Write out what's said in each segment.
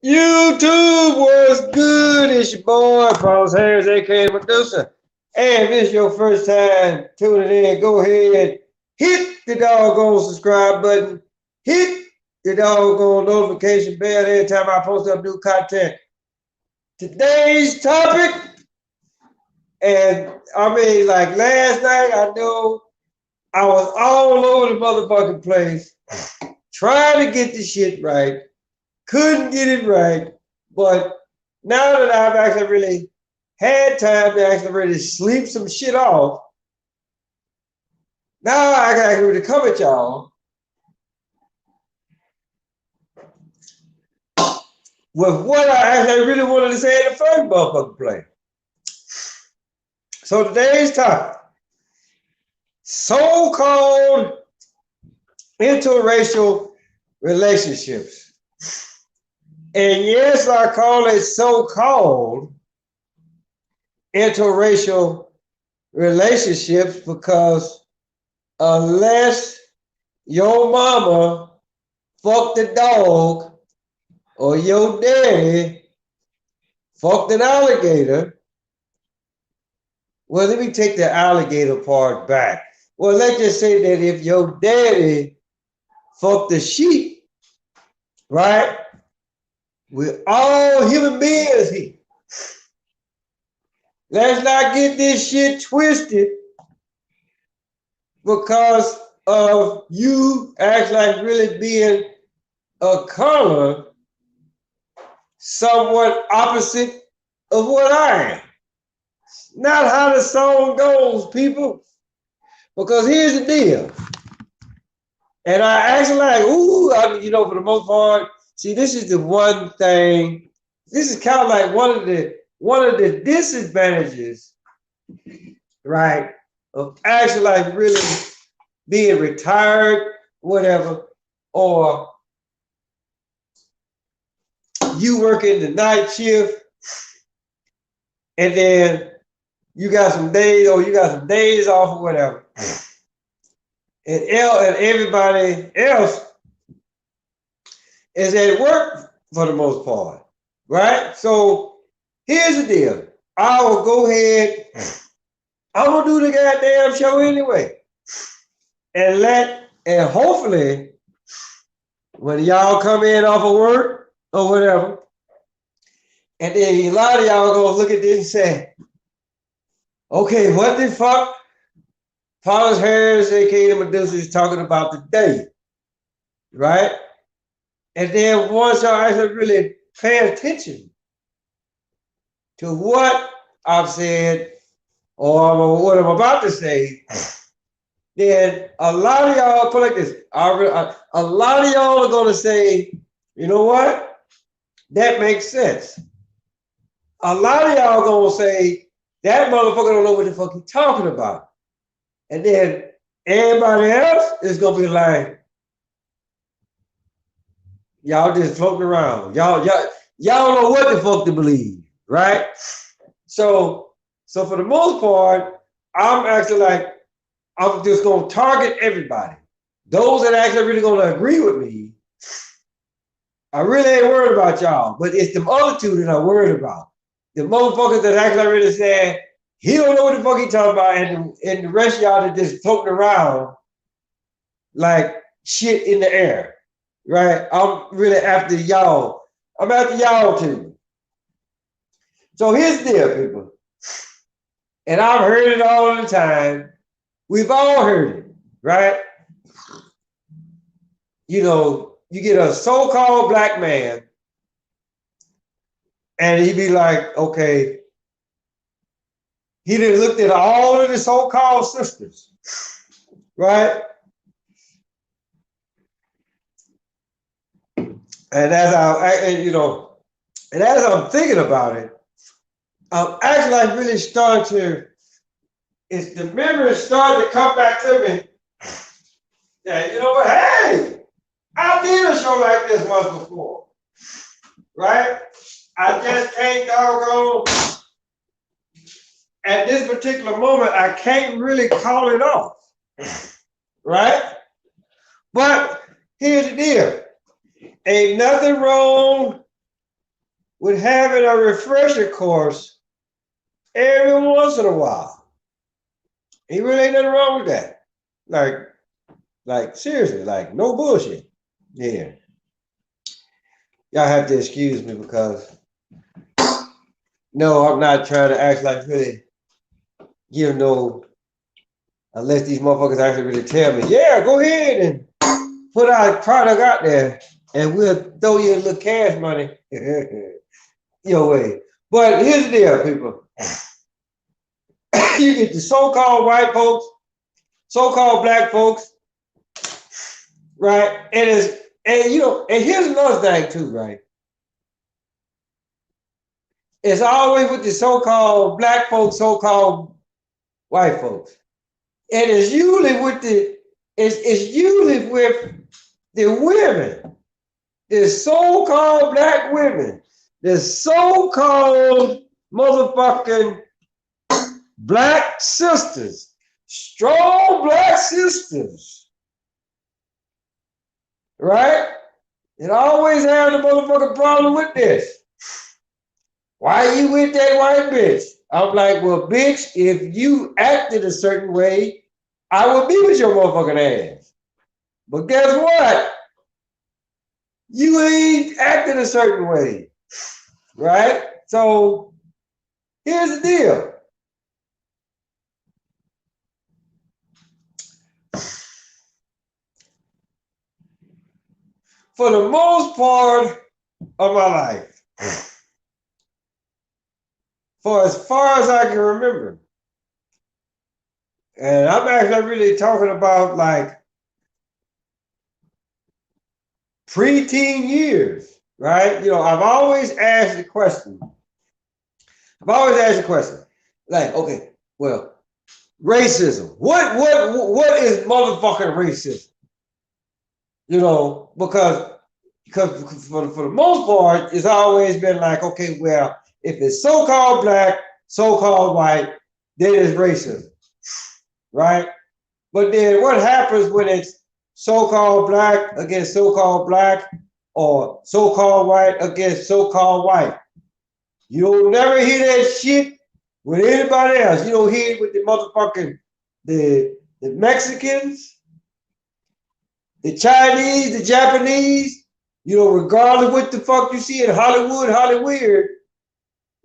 YouTube was good. It's your boy, Paul Harris, aka Medusa. And if this is your first time tuning in, go ahead, hit the doggone subscribe button, hit the doggone notification bell every time I post up new content. Today's topic, and I mean, like last night, I know I was all over the motherfucking place trying to get the shit right. Couldn't get it right, but now that I've actually really had time to actually really sleep some shit off, now I can actually really come at y'all with what I actually really wanted to say in the first motherfucking play. So today's topic, so-called interracial relationships. And yes, I call it so-called interracial relationships because unless your mama fucked a dog or your daddy fucked an alligator, well, let me take the alligator part back. Well, let's just say that if your daddy fucked a sheep, right? We're all human beings here. Let's not get this shit twisted because of you act like really being a color somewhat opposite of what I am. Not how the song goes, people. Because here's the deal. And I actually like, for the most part, see, this is the one thing. This is kind of like one of the disadvantages, right, of actually like really being retired, whatever, or you working the night shift, and then you got some days off or whatever, and everybody else is at work for the most part, right? So here's the deal. I will go ahead. I'm gonna do the goddamn show anyway, and hopefully when y'all come in off of work or whatever, and then a lot of y'all gonna look at this and say, okay, what the fuck Paulus Harris, aka Medusa, is talking about today, right? And then once y'all actually really pay attention to what I've said or what I'm about to say, then a lot of y'all put like this. A lot of y'all are gonna say, you know what? That makes sense. A lot of y'all gonna say that motherfucker don't know what the fuck he's talking about. And then everybody else is gonna be like, y'all just floating around. Y'all don't know what the fuck to believe, right? So for the most part, I'm actually like, I'm just gonna target everybody. Those that actually really gonna agree with me, I really ain't worried about y'all, but it's the other two that I'm worried about. The motherfuckers that actually really saying, he don't know what the fuck he talking about, and the rest of y'all that just floating around like shit in the air, right? I'm really after y'all. I'm after y'all too. So here's the deal, people. And I've heard it all the time. We've all heard it, right? You know, you get a so-called black man, and he be like, okay, he done looked at all of the so-called sisters, right? And as I'm thinking about it, I'm actually like really starting to, it's the memories starting to come back to me. Yeah, you know what? Hey, I did a show like this once before, right? I just can't doggone. At this particular moment, I can't really call it off, right? But here's the deal. Ain't nothing wrong with having a refresher course every once in a while. He really ain't nothing wrong with that. Like seriously, like no bullshit. Yeah. Y'all have to excuse me because no, I'm not trying to act like really give no, unless these motherfuckers actually really tell me, yeah, go ahead and put our product out there and we'll throw you a little cash money your way. But here's the deal, people. You get the so-called white folks, so-called black folks, right? And here's another thing too, right? It's always with the so-called black folks, so-called white folks. And it's usually with the women, the so-called black women, the so-called motherfucking black sisters, strong black sisters, right? It always have the motherfucking problem with this. Why you with that white bitch? I'm like, well, bitch, if you acted a certain way, I would be with your motherfucking ass. But guess what? You ain't acting a certain way, right? So here's the deal. For the most part of my life, for as far as I can remember, and I'm actually really talking about like preteen years, right? You know, I've always asked the question. Like, okay, well, racism. What is motherfucking racism? You know, because for the most part, it's always been like, okay, well, if it's so-called black, so-called white, then it's racism, right? But then what happens when it's so-called black against so-called black or so-called white against so-called white? You don't never hear that shit with anybody else. You don't hear it with the motherfucking the Mexicans, the Chinese, the Japanese, you know, regardless what the fuck you see in Hollywood,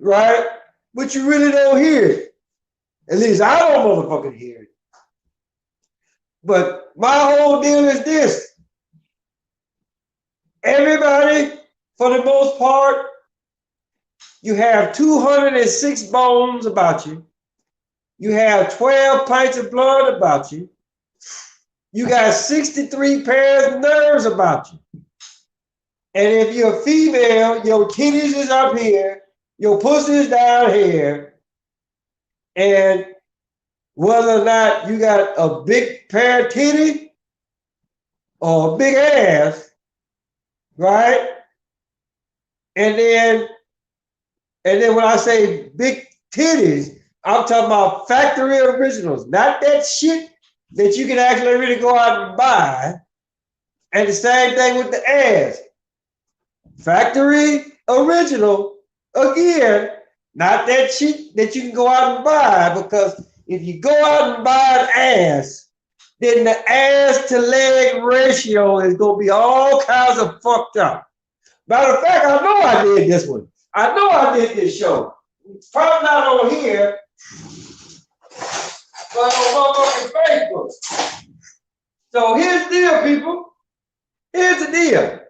right? But you really don't hear it. At least I don't motherfucking hear it. But my whole deal is this. Everybody, for the most part, you have 206 bones about you. You have 12 pints of blood about you. You got 63 pairs of nerves about you. And if you're a female, your titties is up here, your pussy is down here, and whether or not you got a big pair of titty or a big ass, right? And then when I say big titties, I'm talking about factory originals, not that shit that you can actually really go out and buy. And the same thing with the ass. Factory original, again, not that shit that you can go out and buy, because if you go out and buy an ass, then the ass to leg ratio is going to be all kinds of fucked up. Matter of fact, I know I did this one. I know I did this show. It's probably not on here, but on motherfucking Facebook. So here's the deal, people. Here's the deal.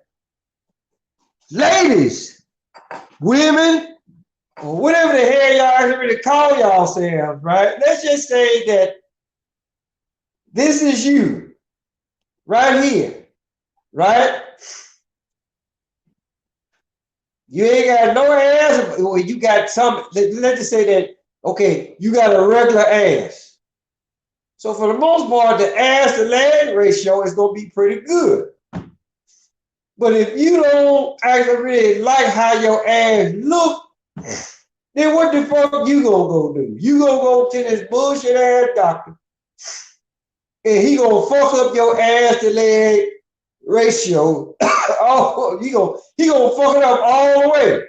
Ladies, women, or whatever the hell y'all really call yourselves, right? Let's just say that this is you, right here, right? You ain't got no ass, or you got some, let's just say that, okay, you got a regular ass. So for the most part, the ass to leg ratio is going to be pretty good. But if you don't actually really like how your ass look, then what the fuck you gonna go do? You gonna go to this bullshit ass doctor, and he gonna fuck up your ass to leg ratio. Oh, he gonna fuck it up all the way.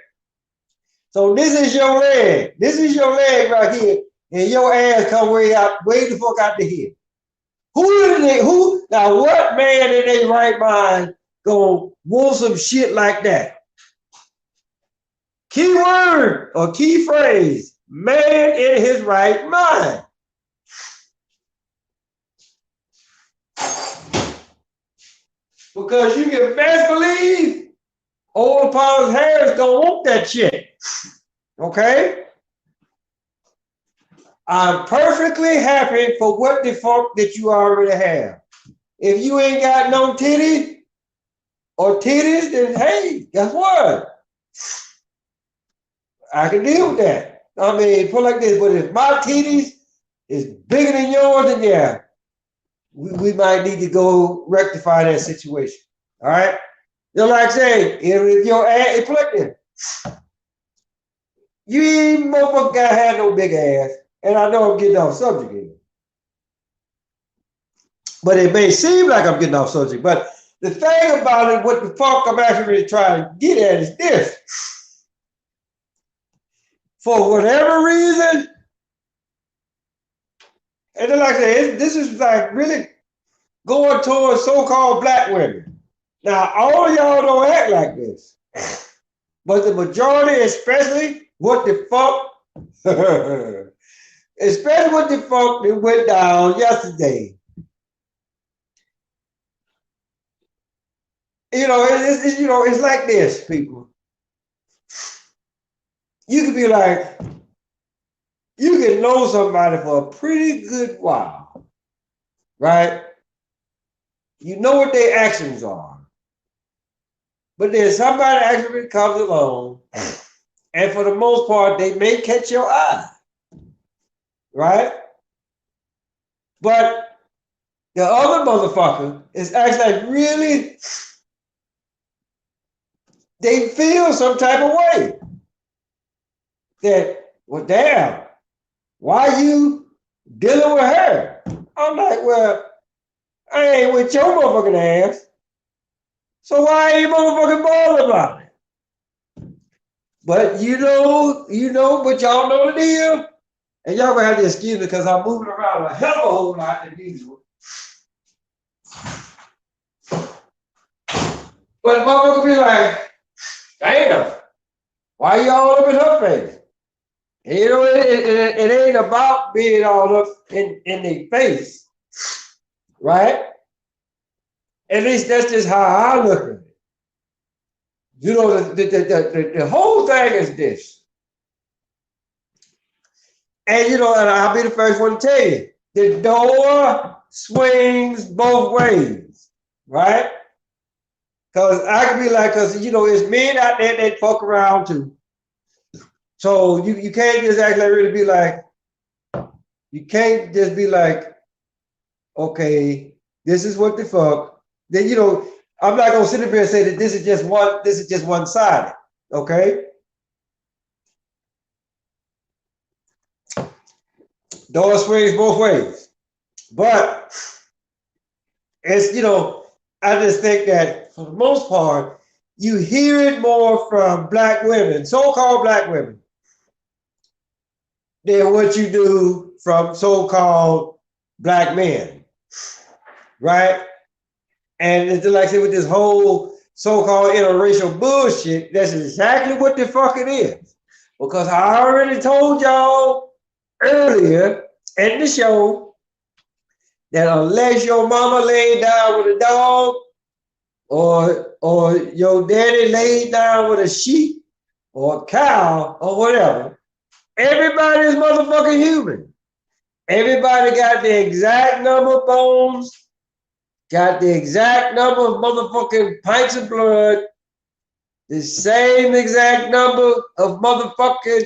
So this is your leg. This is your leg right here. And your ass come way the fuck out the head. Who now what man in their right mind gonna want some shit like that? Key word or key phrase, man in his right mind. Because you can best believe old Paul's Harris don't want that shit. Okay? I'm perfectly happy for what the fuck that you already have. If you ain't got no titty or titties, then hey, guess what? I can deal with that. I mean, put like this, but if my titties is bigger than yours, then yeah, we might need to go rectify that situation. All right? You know, like I say, if your ass, put like this, you ain't motherfucker gotta have no big ass. And I know I'm getting off subject here. But it may seem like I'm getting off subject. But the thing about it, what the fuck I'm actually trying to get at is this. For whatever reason, and then like I said, this is like really going towards so-called black women. Now, all of y'all don't act like this. But the majority, especially what the fuck, especially what the fuck that went down yesterday. You know, it's like this, people. You could be like, you can know somebody for a pretty good while, right? You know what their actions are. But then somebody actually comes along, and for the most part, they may catch your eye, right? But the other motherfucker is actually like really, they feel some type of way. That, well, damn, why you dealing with her? I'm like, well, I ain't with your motherfucking ass. So why ain't you motherfucking bothered about it? But you know, but y'all know the deal. And y'all gonna have to excuse me because I'm moving around a hell of a whole lot than usual. But the motherfucker be like, damn, why you all up in her face? And you know, it ain't about being all up in their face, right? At least that's just how I look at it. You know, the whole thing is this. And you know, and I'll be the first one to tell you, the door swings both ways, right? Because I can be like, because you know, it's men out there that fuck around too. So you can't just actually really be like, you can't just be like, okay, this is what the fuck. Then you know, I'm not gonna sit up here and say that this is just one sided, okay? Door swings both ways. But it's, you know, I just think that for the most part, you hear it more from black women, so-called black women, than what you do from so-called black men, right? And it's like I said, with this whole so-called interracial bullshit, that's exactly what the fuck it is. Because I already told y'all earlier in the show that unless your mama laid down with a dog or your daddy laid down with a sheep or a cow or whatever, everybody is motherfucking human. Everybody got the exact number of bones, got the exact number of motherfucking pints of blood, the same exact number of motherfucking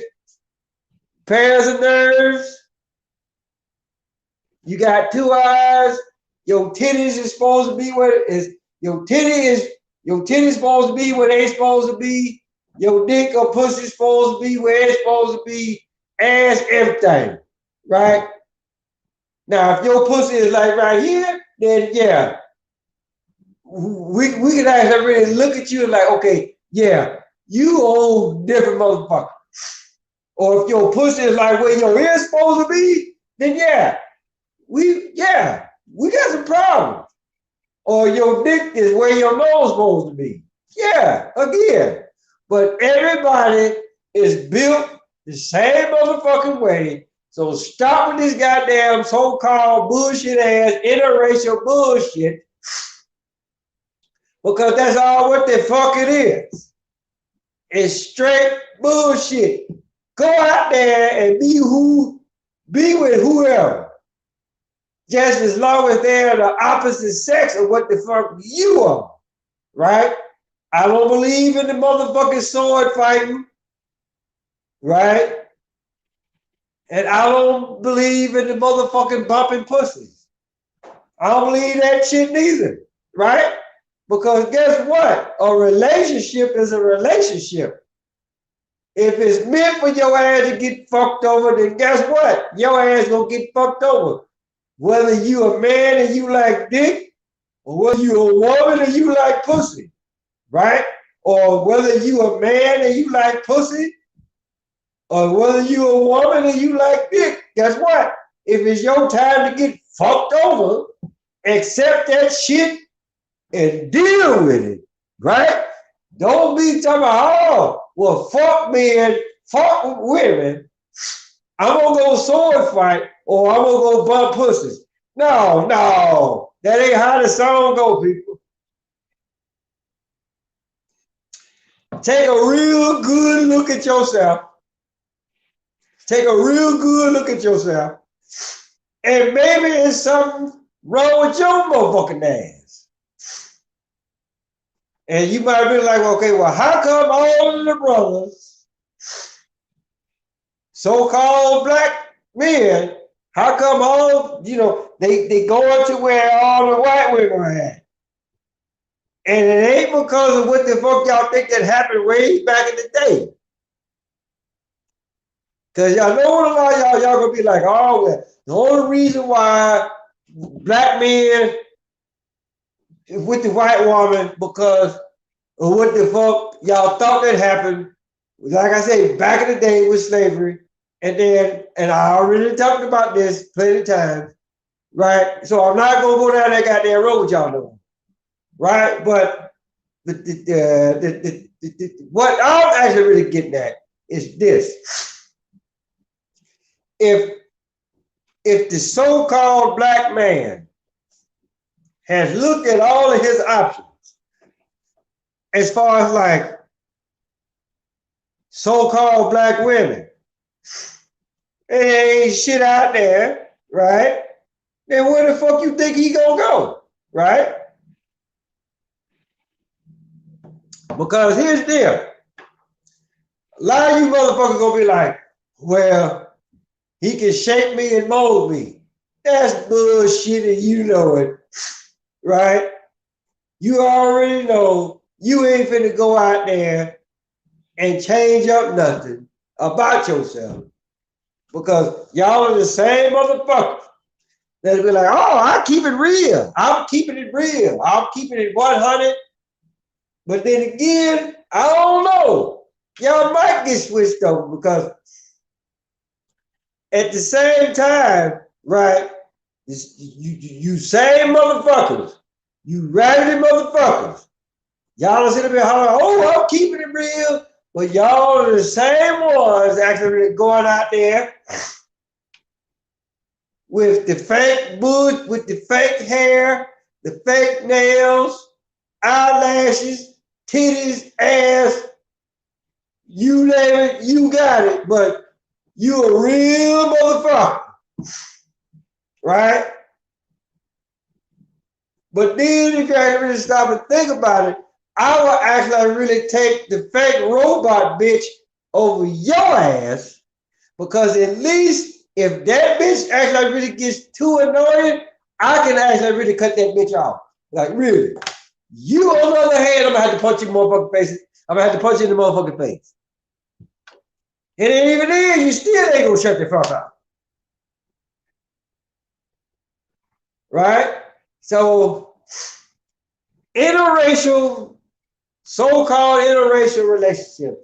pairs of nerves. You got two eyes. Your titties is supposed to be where it is. Your titty is supposed to be where they supposed to be. Your dick or pussy is supposed to be where it's supposed to be. Ass, everything, right? Now, if your pussy is like right here, then yeah, we can actually really look at you and like, okay, yeah, you old different motherfucker. or if your pussy is like where your ear's supposed to be, then we got some problems. Or your dick is where your nose supposed to be. Yeah, again. But everybody is built the same motherfucking way. So stop with this goddamn so-called bullshit ass interracial bullshit. Because that's all what the fuck it is. It's straight bullshit. Go out there and be with whoever. Just as long as they're the opposite sex of what the fuck you are. Right? I don't believe in the motherfucking sword fighting. Right? And I don't believe in the motherfucking bumping pussies. I don't believe that shit neither. Right? Because guess what? A relationship is a relationship. If it's meant for your ass to get fucked over, then guess what? Your ass gonna get fucked over. Whether you a man and you like dick, or whether you a woman and you like pussy, right? Or whether you a man and you like pussy, or whether you a woman and you like dick, guess what? If it's your time to get fucked over, accept that shit and deal with it, right? Don't be talking about, oh, well, fuck men, fuck women. I'm gonna go sword fight or I'm gonna go bump pussies. No, that ain't how the song go, people. Take a real good look at yourself. Take a real good look at yourself. And maybe it's something wrong with your motherfucking ass. And you might be like, okay, well, how come all of the brothers, so-called black men, how come all, they go into where all the white women are at? And it ain't because of what the fuck y'all think that happened way back in the day. Because y'all know what a lot of y'all gonna be like, oh, well, the only reason why black men with the white woman because of what the fuck y'all thought that happened. Like I say, back in the day with slavery, and I already talked about this plenty of times, right? So I'm not gonna go down that goddamn road with y'all no, right? But what I'm actually really getting at is this: if the so-called black man has looked at all of his options, as far as like so-called black women, ain't shit out there, right? Then where the fuck you think he gonna go, right? Because here's the deal. A lot of you motherfuckers gonna be like, well, he can shape me and mold me. That's bullshit and you know it, right? You already know you ain't finna go out there and change up nothing about yourself. Because y'all are the same motherfuckers that'll be like, oh, I keep it real. I'm keeping it real. I'm keeping it 100. But then again, I don't know. Y'all might get switched over because at the same time, right, you same motherfuckers, you raggedy motherfuckers, y'all are sitting there hollering, oh, I'm keeping it real, but y'all are the same ones actually going out there with the fake bush, with the fake hair, the fake nails, eyelashes, titties, ass, you name it, you got it, but you a real motherfucker, right? But then if you really stop and think about it, I would actually really take the fake robot bitch over your ass, because at least if that bitch actually really gets too annoying, I can actually really cut that bitch off. Like, really. You, on the other hand, I'm gonna have to punch you in the motherfucking face. I'm gonna have to punch you in the motherfucking face. And even then, you still ain't gonna shut the fuck up. Right? So, interracial, so-called interracial relationships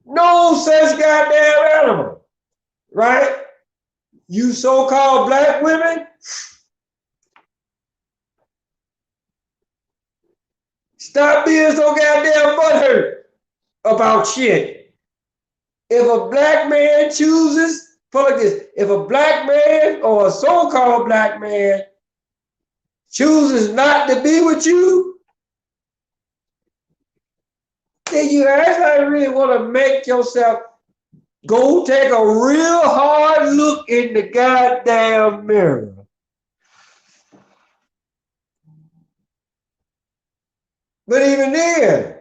No such goddamn animal, right? You so-called black women, stop being so goddamn butthurt about shit. If a black man chooses, put like this, if a black man or a so-called black man chooses not to be with you, then you actually really want to make yourself go take a real hard look in the goddamn mirror. But even then,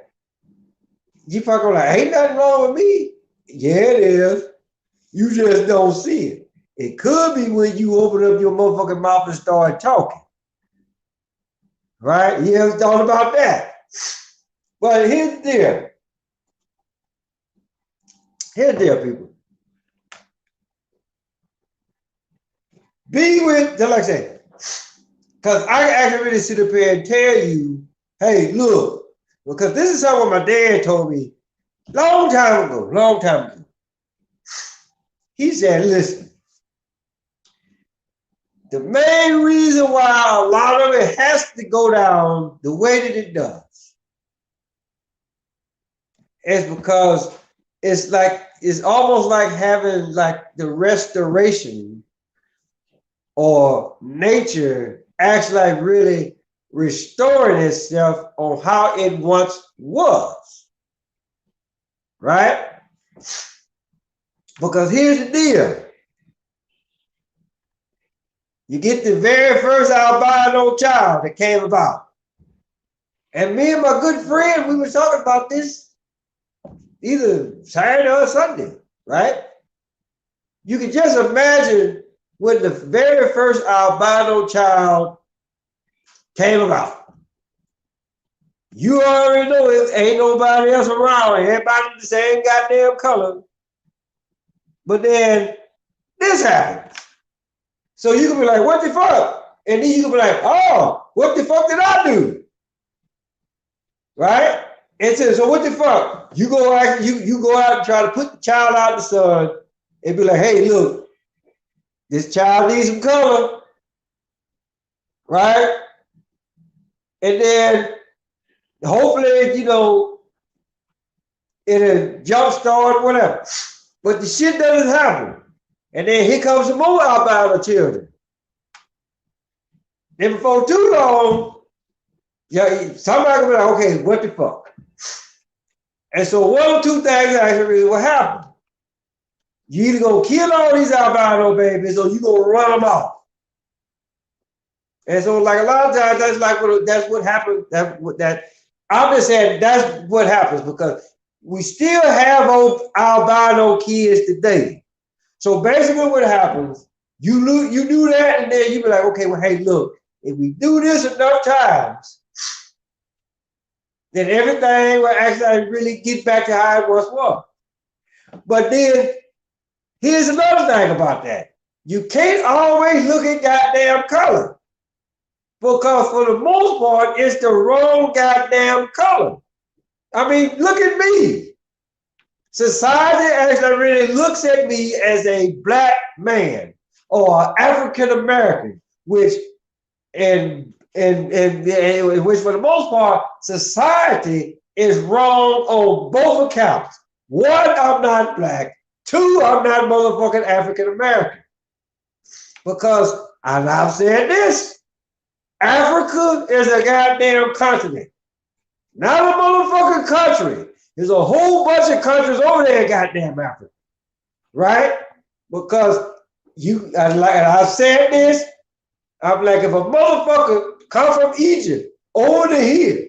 you fucking like, ain't nothing wrong with me. Yeah, it is. You just don't see it. It could be when you open up your motherfucking mouth and start talking. Right? You ever thought about that? But here's the deal. Here's the deal, people. Be with, like I said, because I can actually really sit up here and tell you, hey, look, because this is something my dad told me long time ago. He said, listen, the main reason why a lot of it has to go down the way that it does is because it's almost like having like the restoration or nature actually like really restoring itself on how it once was, right? Because here's the deal. You get the very first albino child that came about. And me and my good friend, we were talking about this either Saturday or Sunday, right? You can just imagine when the very first albino child came about. You already know it ain't nobody else around. Everybody the same goddamn color. But then this happens. So you can be like, what the fuck? And then you can be like, oh, what the fuck did I do? Right? And so what the fuck? You go out, you go out and try to put the child out in the sun and be like, hey, look, this child needs some color. Right? And then hopefully, you know, it'll jumpstart, whatever. But the shit doesn't happen. And then here comes some more albino children. Then before too long, yeah, somebody will be like, okay, what the fuck? And so one or two things actually will happen. You either gonna kill all these albino babies or you gonna run them off. And so like a lot of times that's what happens. I'm just saying that's what happens because we still have albino kids today. So basically what happens, you do that and then you be like, okay, well, hey, look, if we do this enough times, then everything will actually really get back to how it once was. But then here's another thing about that. You can't always look at goddamn color. Because for the most part, it's the wrong goddamn color. I mean, look at me. Society actually really looks at me as a black man or African American, which which for the most part, society is wrong on both accounts. One, I'm not black. Two, I'm not motherfucking African American. Because, and I've said this, Africa is a goddamn continent. Not a motherfucking country. There's a whole bunch of countries over there in goddamn Africa. Right? Because and I've said this, I'm like, if a motherfucker come from Egypt over to here,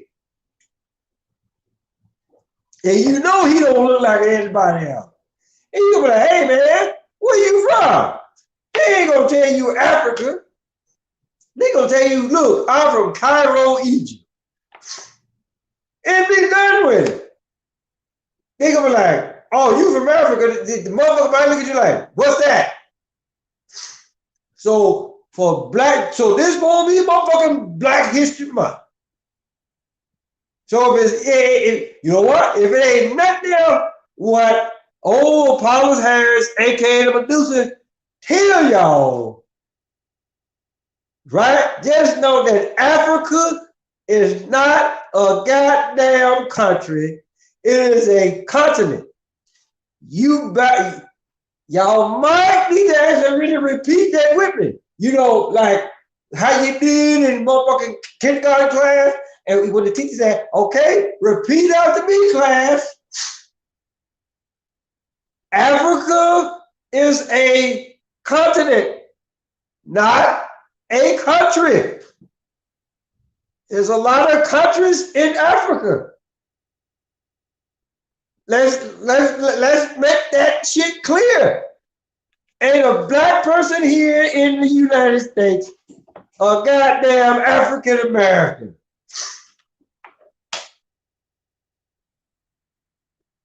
and you know he don't look like anybody else, and you be like, hey man, where you from? They ain't gonna tell you Africa. They gonna tell you, look, I'm from Cairo, Egypt. And be done with it. They gonna be like, oh, you from Africa? The motherfucker might look at you like, what's that? So for black, so this gonna be motherfucking Black History Month. So if it's, you know what? If it ain't nothing else, what old Paulus Harris, aka the Medusa, tell y'all, right? Just know that Africa is not a goddamn country. It is a continent. Y'all might need to actually really repeat that with me. You know, like how you did in motherfucking kindergarten class. And when the teacher said, okay, repeat after me, class. Africa is a continent, not a country. There's a lot of countries in Africa. Let's make that shit clear. Ain't a black person here in the United States a goddamn African American.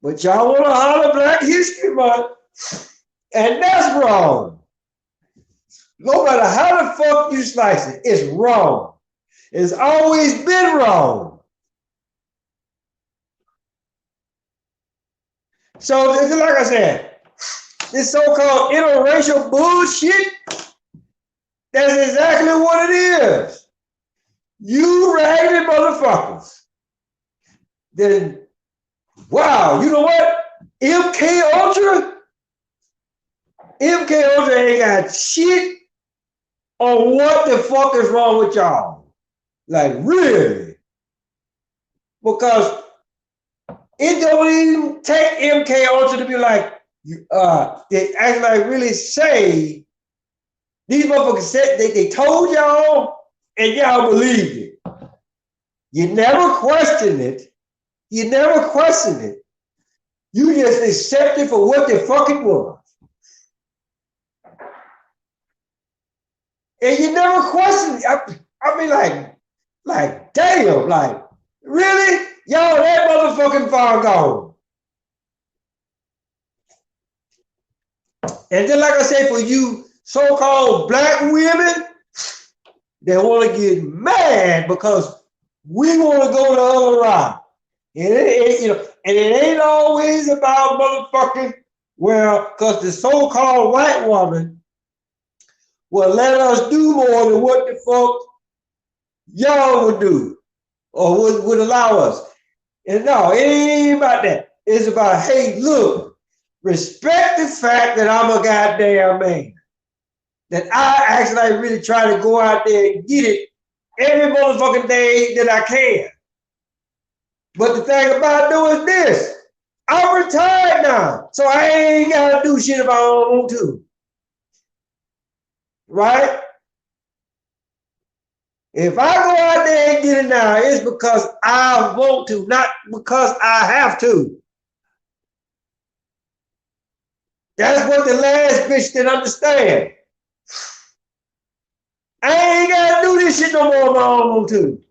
But y'all want to holler Black History Month, and that's wrong. No matter how the fuck you slice it, it's wrong. It's always been wrong. So, like I said, this so-called interracial bullshit, that's exactly what it is. You raggedy motherfuckers. Then, wow, you know what? MK Ultra ain't got shit on what the fuck is wrong with y'all. Like, really? Because it don't even take MK Ultra to be like, they act like really say, these motherfuckers said, they told y'all, and y'all believed it. You never questioned it. You never questioned it. You just accept it for what the fuck it was. And you never questioned it. I mean, like, damn, like, really? Y'all that motherfucking far gone. And then, like I say, for you so-called black women, they want to get mad because we want to go the other route. And it ain't always about motherfucking, well, because the so-called white woman will let us do more than what the fuck y'all would do or would allow us. And no, it ain't about that. It's about, hey, look, respect the fact that I'm a goddamn man. That I actually really try to go out there and get it every motherfucking day that I can. But the thing about doing is this, I'm retired now, so I ain't gotta do shit if I don't want to. Right? If I go out there and get it now, it's because I want to, not because I have to. That's what the last bitch didn't understand. I ain't gotta do this shit no more if I don't want to.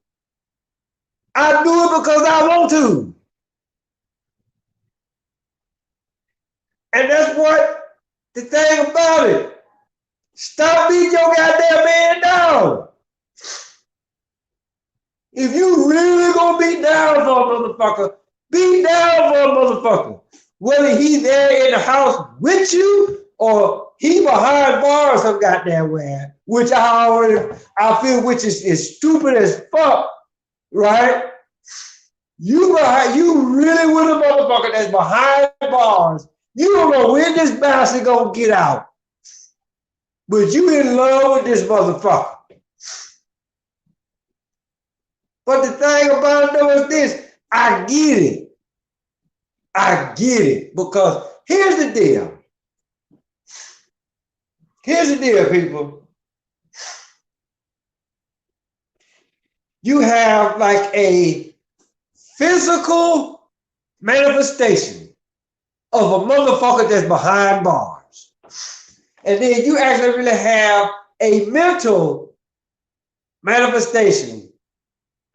I do it because I want to. And that's what the thing about it. Stop beating your goddamn man down. If you really gonna be down for a motherfucker, be down for a motherfucker. Whether he's there in the house with you or he behind bars some goddamn way, which I feel which is stupid as fuck, right? You really with a motherfucker that's behind bars. You don't know when this bastard gonna get out. But you in love with this motherfucker. But the thing about it though is this, I get it. I get it. Because here's the deal. Here's the deal, people. You have like a physical manifestation of a motherfucker that's behind bars. And then you actually really have a mental manifestation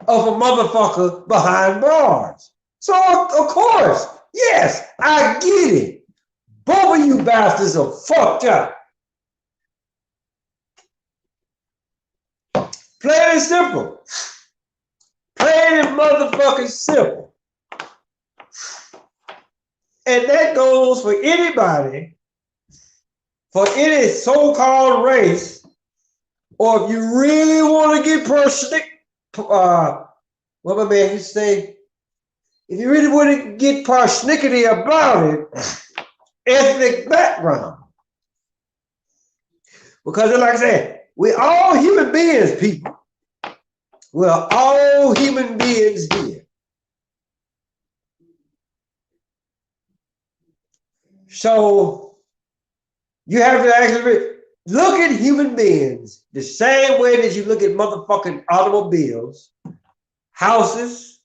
of a motherfucker behind bars. So, of course, yes, I get it. Both of you bastards are fucked up. Plain and simple. Plain and motherfucking simple. And that goes for anybody, for any so-called race, or if you really want to get what my man used to say, if you really want to get persnickety about it, ethnic background. Because like I said, we're all human beings, people. We're all human beings here. So you have to actually look at human beings the same way that you look at motherfucking automobiles, houses,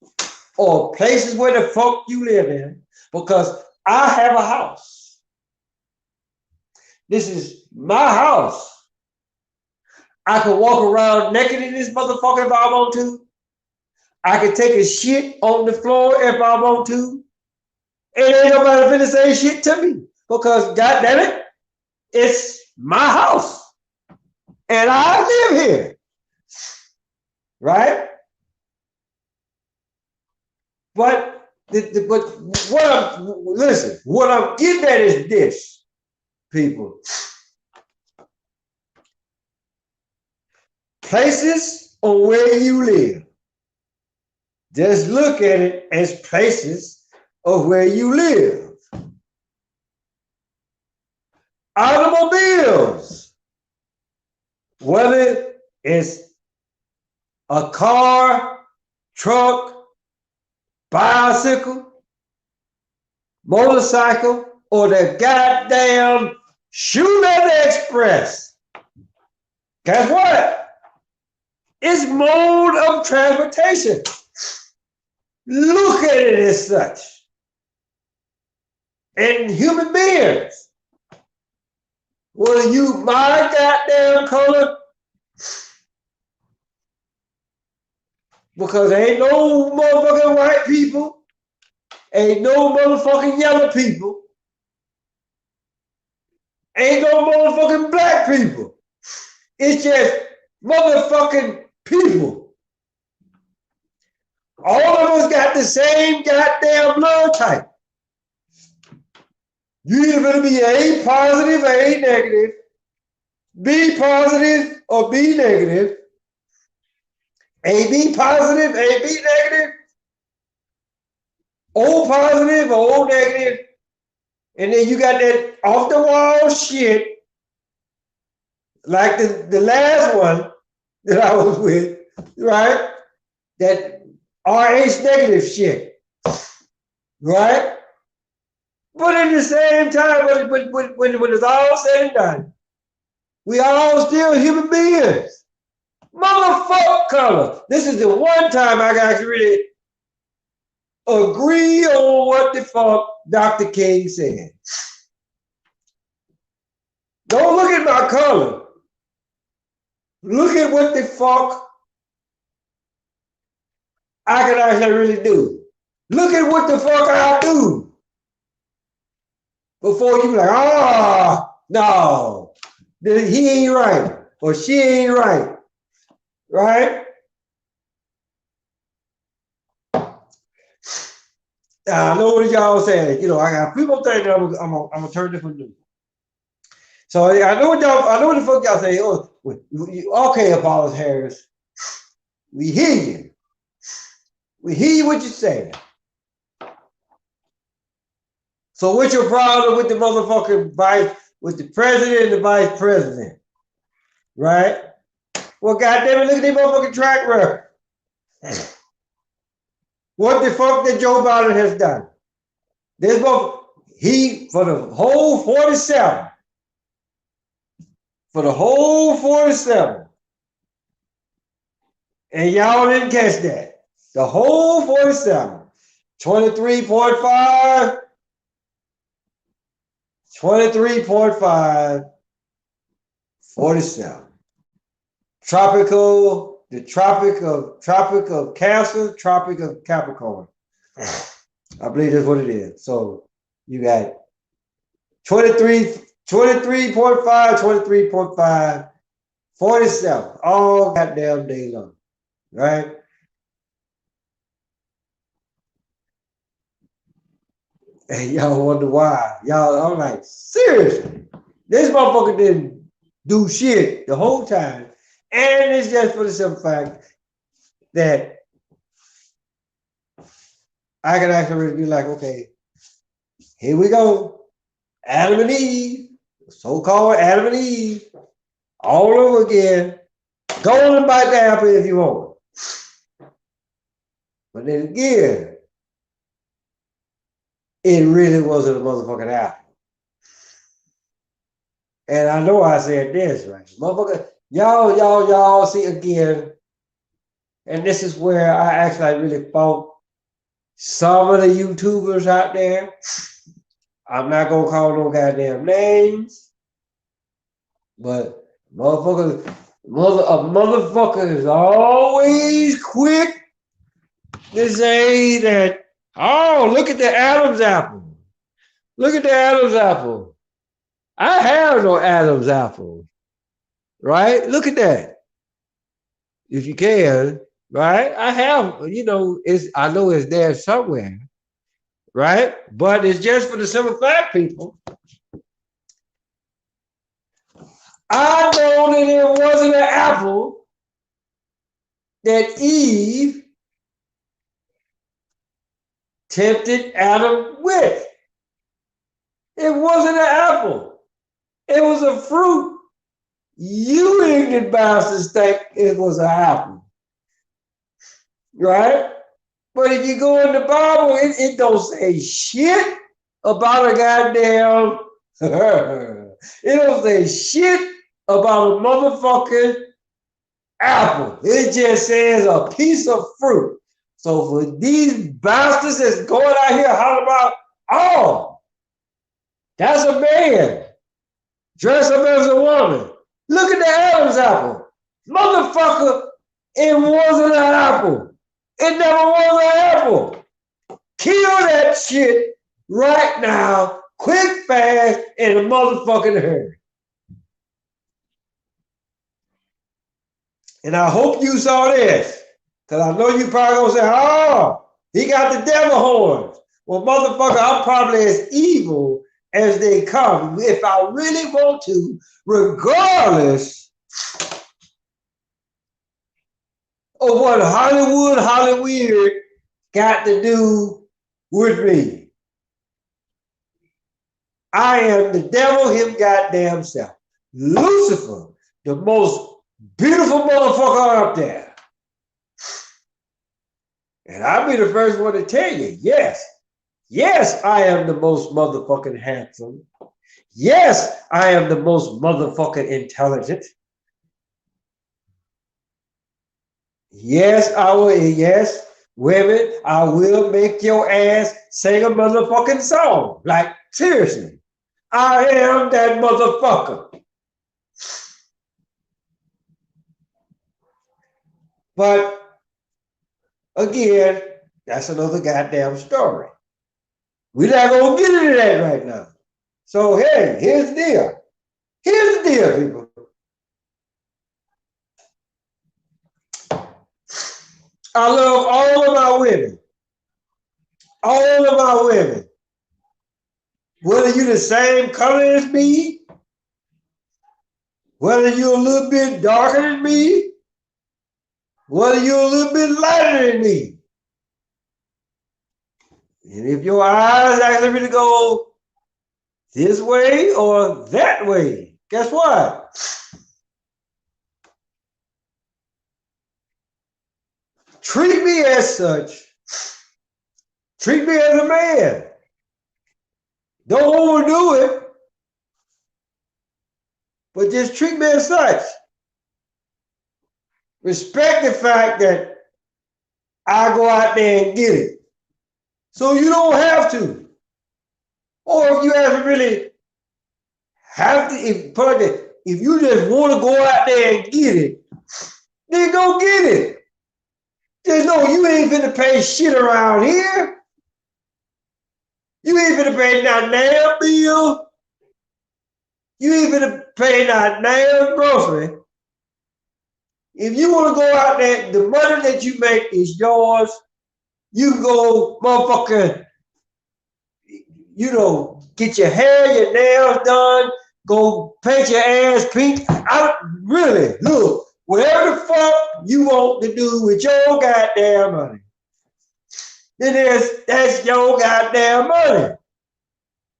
or places where the fuck you live in, because I have a house. This is my house. I can walk around naked in this motherfucker if I want to. I can take a shit on the floor if I want to. And ain't nobody finna say shit to me, because goddamn it, it's my house. And I live here. Right? But what I'm getting at is this, people. Places on where you live. Just look at it as places of where you live. Automobiles, whether it's a car, truck, bicycle, motorcycle, or the goddamn Shoelander Express. Guess what? It's mode of transportation. Look at it as such. And human beings, whether you my goddamn color, because ain't no motherfucking white people, ain't no motherfucking yellow people, ain't no motherfucking black people. It's just motherfucking people. All of us got the same goddamn blood type. You either gonna be A positive or A negative, B positive or B negative, AB positive, AB negative, O positive or O negative, and then you got that off the wall shit, like the last one that I was with, right? That RH negative shit, right? But at the same time, when it's all said and done, we all still human beings. Motherfuck color. This is the one time I got to really agree on what the fuck Dr. King said. Don't look at my color. Look at what the fuck I can actually really do. Look at what the fuck I do. Before you be like, no, he ain't right, or she ain't right, right? I know what y'all saying. You know, I got people saying that I'm gonna turn different news. So I know what the fuck y'all say. Oh, okay, Apollos Harris, we hear you. We hear you what you're saying. So what's your problem with the motherfucking with the president and the vice president? Right? Well, goddamn it, look at their motherfucking track record. What the fuck that Joe Biden has done? He, for the whole 47, and y'all didn't catch that. The whole 47, 23.5, 23.5, 47. The Tropic of Cancer, Tropic of Capricorn. I believe that's what it is. So you got 23.5, 23.5, 47, all goddamn day long, right? And y'all wonder why. Y'all, I'm like, seriously, this motherfucker didn't do shit the whole time. And it's just for the simple fact that I can actually really be like, okay, here we go. Adam and Eve, so-called Adam and Eve, all over again. Go and bite the apple if you want. But then again, it really wasn't a motherfucking apple. And I know I said this, right? Motherfucker, y'all see again, and this is where I actually really fought some of the YouTubers out there. I'm not gonna call no goddamn names, but a motherfucker is always quick to say that, oh, look at the Adam's apple. Look at the Adam's apple. I have no Adam's apple, right? Look at that. If you can, right? I have, I know it's there somewhere, right? But it's just for the simple fact, people. I know that it wasn't an apple that Eve tempted Adam with. It wasn't an apple. It was a fruit. You ignorant bastards think it was an apple. Right? But if you go in the Bible, it don't say shit about a goddamn, it don't say shit about a motherfucking apple. It just says a piece of fruit. So for these bastards that's going out here hollering about, oh, that's a man dressed up as a woman. Look at the Adam's apple. Motherfucker, it wasn't an apple. It never was an apple. Kill that shit right now, quick, fast, in a motherfucking hurry. And I hope you saw this, because I know you probably gonna say, oh, he got the devil horns. Well, motherfucker, I'm probably as evil as they come if I really want to, regardless of what Hollywood got to do with me. I am the devil him goddamn self. Lucifer, the most beautiful motherfucker up there. And I'll be the first one to tell you, yes, I am the most motherfucking handsome. Yes, I am the most motherfucking intelligent. Yes, I will. Yes, women, I will make your ass sing a motherfucking song. Like, seriously, I am that motherfucker. But again, that's another goddamn story. We're not gonna get into that right now. So hey, here's the deal. Here's the deal, people. I love all of my women. All of my women. Whether you're the same color as me, whether you're a little bit darker than me, whether you're a little bit lighter than me. And if your eyes actually really go this way or that way, guess what? Treat me as such. Treat me as a man. Don't overdo it, but just treat me as such. Respect the fact that I go out there and get it. So you don't have to. Or if you ever really have to, if you just want to go out there and get it, then go get it. There's no, you ain't finna pay shit around here. You ain't finna pay not damn bill. You ain't finna pay not damn grocery. If you want to go out there, the money that you make is yours. You go, motherfucker, you know, get your hair, your nails done, go paint your ass pink. Really, look, whatever the fuck you want to do with your goddamn money, that's your goddamn money.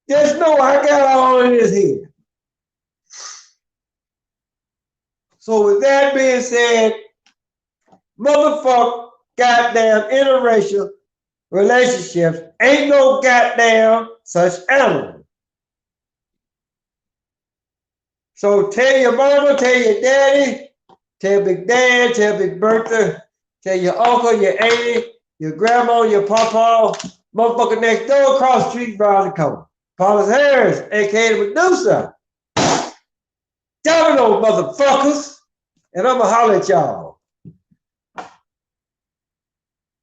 Just know I got all of this here. So with that being said, motherfucker, goddamn interracial relationships ain't no goddamn such animal. So tell your mama, tell your daddy, tell Big Dad, tell Big Bertha, tell your uncle, your auntie, your grandma, your papa, motherfucker next door across the street around the corner. Paulus Harris, aka the Medusa. Tell me those motherfuckers, and I'ma holler at y'all.